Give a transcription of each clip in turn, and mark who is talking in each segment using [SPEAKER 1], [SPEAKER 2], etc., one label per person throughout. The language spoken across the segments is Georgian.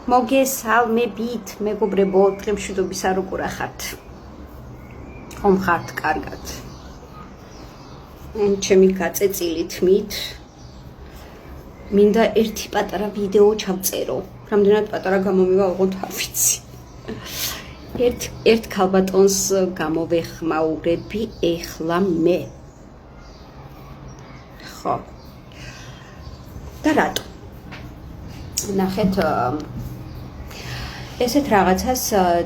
[SPEAKER 1] მოგესალმებით, მეგობრებო, დღემშვიდობისა როგორ ახართ? ხომ ხართ კარგად? ჩემი გაწეწილი თმით მინდა ერთი პატარა ვიდეო ჩავწერო. რამდენად პატარა გამომივა, ოღონდ არ ვიცი. ერთ ქალბატონს გამოვეხმაურები ეხლა მე. ხო. და რატო? ნახეთ, ესეთ რაღაცას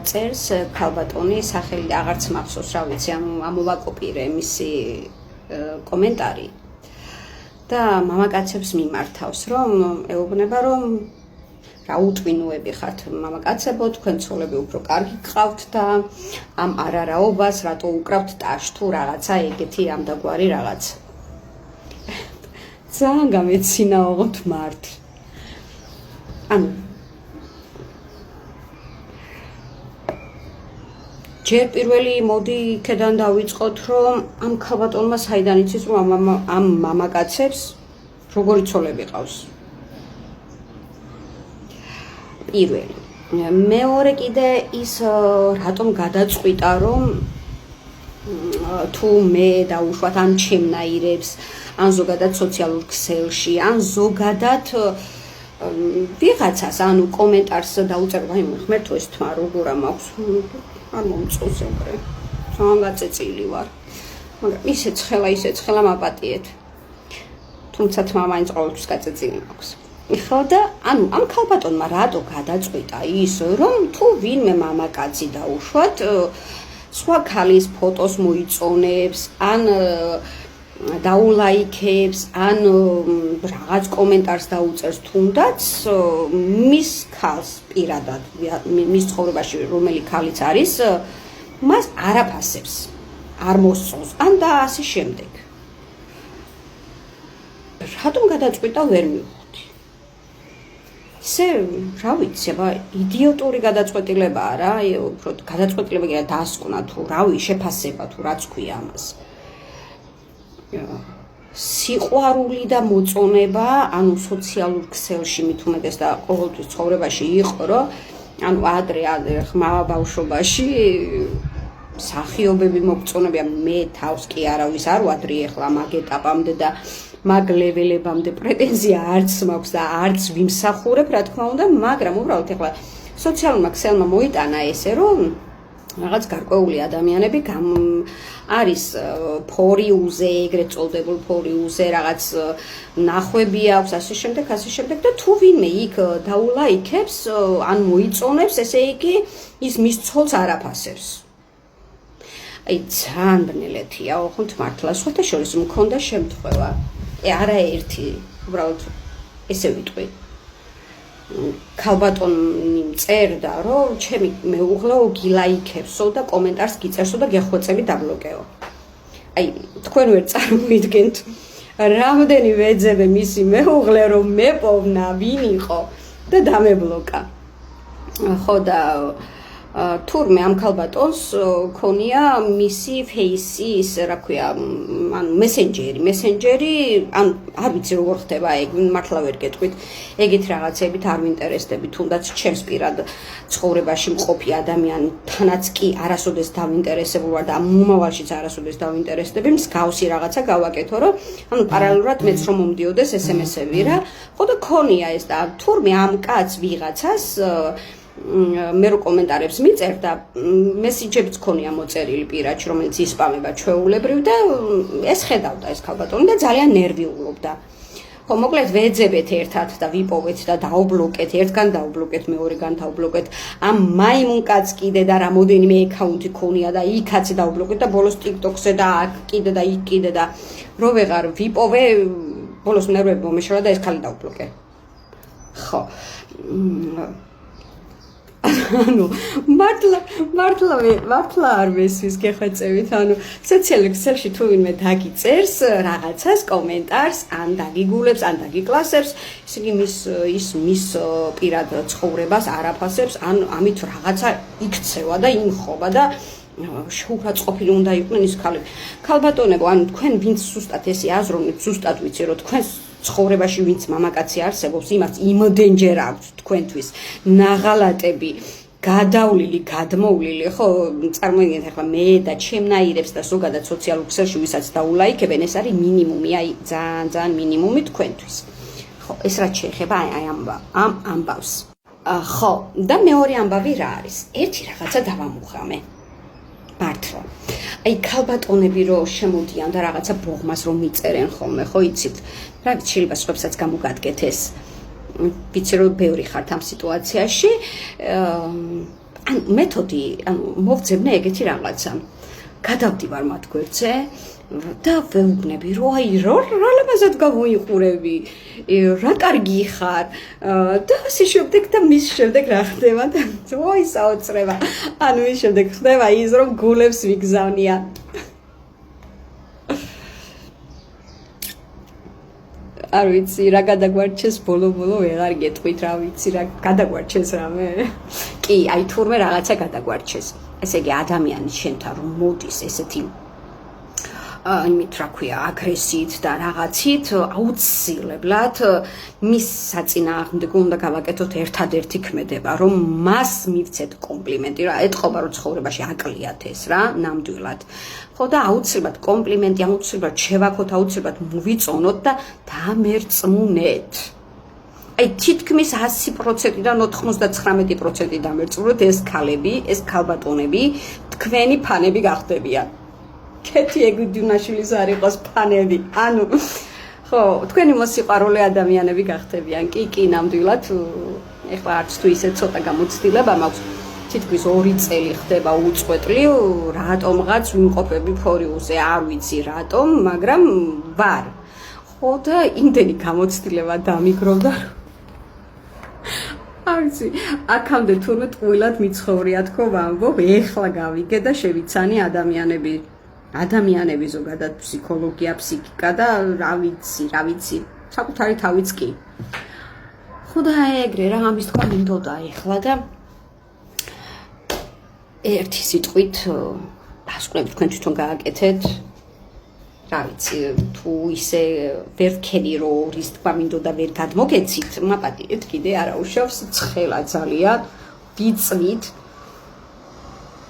[SPEAKER 1] წერს ქალბატონი, სახელი აღარც მახსოვს, რა ვიცი, ამოვაკოპირე მისი კომენტარი. და მამაკაცებს მიმართავს, რომ ეუბნება, რომ რა უტვინოები ხართ მამაკაცებო, თქვენ ცოლები უფრო კარგი გყავთ და ამ არარაობას რატო უკრავთ ტაშ თუ რაღაცა ეგეთი ამდაგვარი რაღაც. ძალიან გამეცინაოღოთ მართლა. ანუ ჯერ პირველი მოდი იქედან დავიწყოთ, რომ ამ ქალბატონმა საიდან იცის, რომ ამ მამაკაცებს როგორი ცოლები ყავს. პირველი. მეორე კიდე ის რატომ გადაწყვიტა, რომ თუ მე დაუშვათ ან ჩემნაირებს, ან ზოგადად სოციალურ ქსელში, ან ზოგადად ვიღაცას, ანუ კომენტარს დაუწერო, აი ღმერთო ეს თმა როგორ მაქვს, არ მომწონს ეგრე. ძალიან გაწეწილი ვარ. მაგრამ ისეც ხელა მაპატიეთ. თუმცა თმა მაინც ყოველთვის გაწეწილი მაქვს. ხო და ანუ ამ ქალბატონმა რატო გადაწყვიტა ის, რომ თუ ვინმე მამაკაცი დაუშვათ, სხვა ქალის ფოტოს მოიწონებს, ან დაულაიქებს, ან რაღაც კომენტარს დაუწერს თუნდაც მის ქალს პირადად, მის ცხოვრებაში რომელი ქალიც არის, მას არაფასებს, არ მოსწონს, ან და ასე შემდეგ. რატომ გადაწყვიტა ვერ მივხვდი? ისე, რა ვიცი, აბა იდიოტური გადაწყვეტილებაა რა, უფრო გადაწყვეტილება კი დასკვნა თუ რავი, შეფასება თუ რაც ქვია ამას. სიყვარული და მოწონება, ანუ სოციალურ ქსელში მით უმეტეს და ყოველთვის ცხოვრებაში იყო, რომ ანუ ადრე ხმა ბავშვობაში მსახიობები მოგწონებია, მე თავს კი არავის არ ვადრი ახლა მაგ ეტაპამდე და მაგ ლეველებამდე პრეტენზია არც მაქვს და არც ვიმსახურებ, რა თქმა უნდა, მაგრამ უბრალოდ ახლა სოციალურმა ქსელმა მოიტანა ესე, რომ რაღაც გარკვეული ადამიანები არის ფორიუზე, ეგრეთ წოდებულ ფორიუზე, რაღაც ნახვები აქვს, ასე შემდეგ და თუ ვინმე იქ დაულაიქებს, ან მოიწონებს, ესე იგი ის მის ცოლს არაფასებს. აი ძალიან ბნელეთია, ოღონდ მართლა, სხვათა შორის მქონდა შემთხვევა. არაერთი, უბრალოდ ესე ვიტყვი. ქალბატონი წერდა, რომ ჩემი მეუღლეო გილაიქებსო და კომენტარს გიწერსო და გეხვეწები დაბლოკეო. აი, თქვენ ვერ წარმოიდგენთ, რამდენი ვეძებე მისი მეუღლე, რომ მეპოვნა ვინ იყო და დამებლოკა. ხო და თურმე ამ ქალბატონს ქონია მისი ფეისი, ის რა ქვია, ანუ მესენჯერი, ან არ ვიცი როგორ ხდება ეგ, მართლა ვერ გეტყვით. ეგეთ რაღაცებით არ ვინტერესდები, თუნდაც ჩემს პირად ცხოვრებაში მყოფი ადამიანი, თანაც კი არასოდეს დავინტერესებული ვარ და მომავალშიც არასოდეს დავინტერესდები, მსგავსი რაღაცა გავაკეთო, რომ ანუ პარალელურად მეც რომ მომდიოდეს SMS-ები რა. ხო და ქონია ეს და თურმე ამ კაც ვიღაცას მე რო კომენტარებს მიწერ და მესიჯებიც ქონია მოწერილი პირადში, რომელიც ისპამება ჩვეულებრივ და ეს ხედავდა ეს ქალბატონი და ძალიან ნერვიულობდა. ხო, მოკლედ ვეძებეთ ერთად და ვიპოვეთ და დაუბლოკეთ, ერთგან დაუბლოკეთ, მეორეგან დაუბლოკეთ. ამ მაიმუნკაც კიდე და რამოდენიმე აკაუნტი ქონია და იქაც დაუბლოკეთ და ბოლოს TikTok-ზე და აქ კიდე და იქ კიდე და რო ვეღარ ვიპოვე, ბოლოს ნერვები მომეშალა და ეს ხალი დაუბლოკე. ხო. ანუ მართლა არ მესვის გეხვეწებით, ანუ სოციალურ ქსელში თუ ვინმე დაგიწერს რაღაცას, კომენტარს, ან დაგიგულებს, ან დაგიკლასებს, ისინი მის პირად ცხოვრებას არაფასებს, ან ამით რაღაცა იქცევა და იმხობა და შეურაცხყოფილი უნდა იყვნენ ის ქალები. ქალბატონებო, ანუ თქვენ ვინც ზუსტად ესე აზროვნებთ, ზუსტად ვიცი, რომ თქვენ ცხოვრებაში ვინც მამაკაცი არსებობს, იმას იმდენჯერ აქვს თქვენთვის ნაღალატები, გადავლილი, გადმოვლილი, ხო, წარმოიდგინეთ ახლა მე და ჩემნაირებს და ზოგადად სოციალურ ქსელში ვისაც დაულაიქებენ, ეს არის მინიმუმი, აი ძალიან მინიმუმი თქვენთვის. ხო, ეს რაც შეეხება ამ ამბავს. ხო, და მეორე ამბავი რა არის? ერთი რაღაცა დავამუხრამე. მართლა. აი ქალბატონები რო შემოდიან და რაღაცა ბოღმას რომ მიწერენ ხოლმე, ხო იცით? რა ვიცი, შეიძლება სხვებსაც გამოგადგეთ ეს. ვიცი რომ ბევრი ხართ ამ სიტუაციაში. ან მეთოდი, ანუ მოვძებნე ეგეთი რაღაცა. გადავდივარ მათ გვერდზე და ვეუბნები, რომ აი რა ლამაზად გამოიყურები, რა კარგი ხარ და ასე შემდეგ და მის შემდეგ რა ხდება და ой საოცრება. ანუ მის შემდეგ ხდება ის რომ გულებს ვიგზავნიან. არ ვიცი რა გადაგვარჩეს ბოლო ვეღარ გეტყვით რა ვიცი რა გადაგვარჩეს რამე. კი, აი თურმე რაღაცა გადაგვარჩეს. ესე იგი ადამიანი შენთან რომ მოდის ესეთი იმით რა ქვია აგრესიით და რაღაცით აუცილებლად მის საწინააღმდეგო უნდა გავაკეთოთ ერთადერთი ქმედება რომ მას მივცეთ კომპლიმენტი რა ეთყობა რომ ცხოვრებაში აკლიათ ეს რა ნამდვილად ხო და აუცილებლად კომპლიმენტი აუცილებლად შევაქოთ აუცილებლად მოვიწონოთ და დამერწმუნეთ აი თითქმის 100%-დან 99% დამერწმუნოთ ეს ქალები ეს ქალბატონები თქვენი ფანები გახდებიან კეთი ეგვიდუნაშვილის არ იყოს ფანები. ანუ ხო, თქვენი მოსიყვარულე ადამიანები გახდებიან. კი, ნამდვილად. ეხლა არც თუ ისე ცოტა გამოცდილება მაქვს. თითქმის 2 წელი ხდება უწყვეტლი, რატომღაც ვიმყოფები ფორიუსზე, არ ვიცი რატომ, მაგრამ ვარ. ხო და იმდენი გამოცდილება დამიგროვდა. არ ვიცი, აქამდე თურმე ტყუილად მიცხოვრია თქო ვამბობ, ეხლა გავიგე და შევიცანი ადამიანები ზოგადად ფსიქოლოგია, ფსიქიკა და რა ვიცი, საკუთარი თავიც კი. ხო და ეგრე რა ამის თქვა მინდოდა ეხლა და ერთი სიტყვით დასკვნები თქვენ თვითონ გააკეთეთ. რა ვიცი, თუ ისე ვერ ვქენი რომ რის თქვა მინდოდა ვერ გადმოგეცით, მაპატიეთ კიდე არა უშავს ცხელა ძალიან ვიწვით.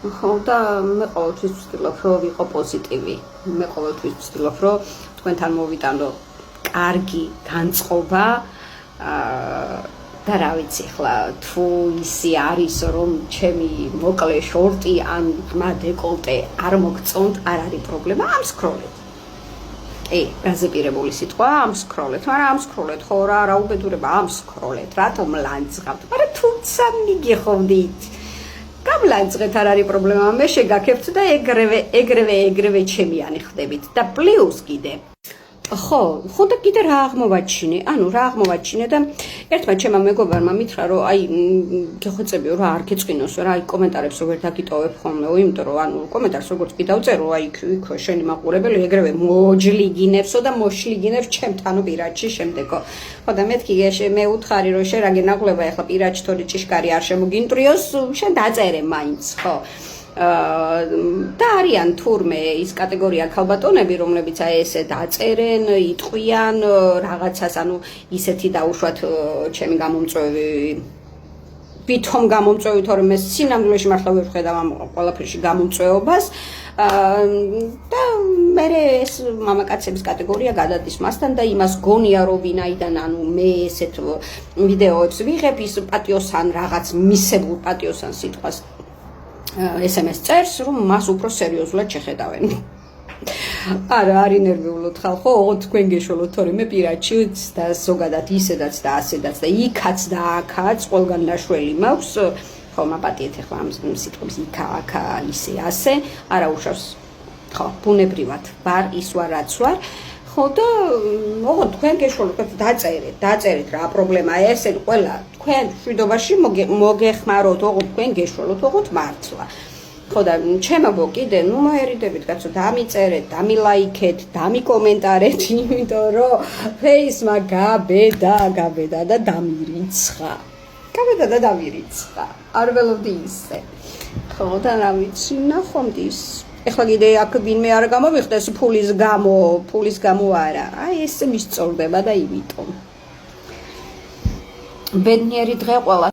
[SPEAKER 1] ხო და მე ყოველთვის ვცდილობ რომ ვიყო პოზიტივი. მე ყოველთვის ვცდილობ რომ თქვენთან მოვიტანო კარგი განწყობა და რა ვიცი ხლა თუ ისი არის რომ ჩემი მოკლე შორტი ან ღრმა დეკოლტე არ მოგწონთ არ არის პრობლემა ამ სკროლეთ. რაზეპირებული სიტყვა ამ სკროლეთ, მაგრამ ამ სკროლეთ ხო რა უბედურება ამ სკროლეთ, რატომ ლანძღავთ? მაგრამ თუმცა მიგიხოვნით გამლანძღეთ არ არის პრობლემა, მე შეგაქებთ და ეგრევე ჩემიანი ხდებით და პლუს კიდე. ხო და კიდე რა აღმოვაჩინე და ერთმა ჩემმა მეგობარმა მითხრა რომ აი გეხვეწებიო რა არ გეწყინოსო რა აი კომენტარებს რო ვერ დაგიტოვებ ხოლმეო იმიტომ რომ ანუ კომენტარს როგორც კი დავწერო აი იქ შენი მაყურებელი ეგრევე მოჯლიგინებსო და მოშლიგინებს ჩემთანო პირადში შემდეგო ხო და მეთქი მე უთხარი რომ შენ რა გენაღლება ეხლა პირადში თორე ჭიშკარი არ შემოგინტრიოს შენ დაწერე მაინც ხო და არიან თურმე ის კატეგორია ქალბატონები, რომლებიც აი ესე დაწერენ, იტყვიან რაღაცას, ანუ ისეთი დაუშვათ ჩემი გამომწვევი ვითომ გამომწვევი, თორემ მე სინამდვილეში მართლა ვერ ვხედავ ამ ყველაფერში გამომწვევობას და მე ეს მამაკაცების კატეგორია გადადის მასთან და იმას გონია რომ ვინაიდან ანუ მე ესეთ ვიდეოებს ვიღებ ის პატიოსან რაღაც მისებულ პატიოსან სიტყვას SMS წერს, რომ მას უფრო სერიოზულად შეხედავენ. არა, არ ინერვიულოთ ხალხო, ოღონდ თქვენ გეშველოთ, თორემ მე პირადში და ზოგადად ისედაც და ასედაც და იქაც და აქაც ყველგან ნაშველი მაქვს. ხო, მაპატიეთ ახლა ამ სიტყვებს იქა, ისე, ასე, არა უშავს. ხო, ბუნებრივად ვარ, ის ვარ, რაც ვარ. ხო და ოღონდ თქვენ გეშველოთ, დაწერეთ რა პრობლემაა ესე ყველა თქვენ შვიდობაში მოგეხმაროთ, ოღონდ თქვენ გეშველოთ, ოღონდ მართლა. ხო და ჩემო კიდე ნუ მოერიდებით კაცო, დამიწერეთ, დამილაიქეთ, დამიკომენტარეთ, იმიტომ რომ ფეისმა გაბედა და დამირიცხა. არ ველოდი ისე. ხო და რა ვიცი, ნახომთ ის ეხლა კიდე აქ ვინმე არ გამომიხდეს ფულის გამო არა. აი ეს მისწორდება და იმიტომ. ბედნიერი დღე ყველა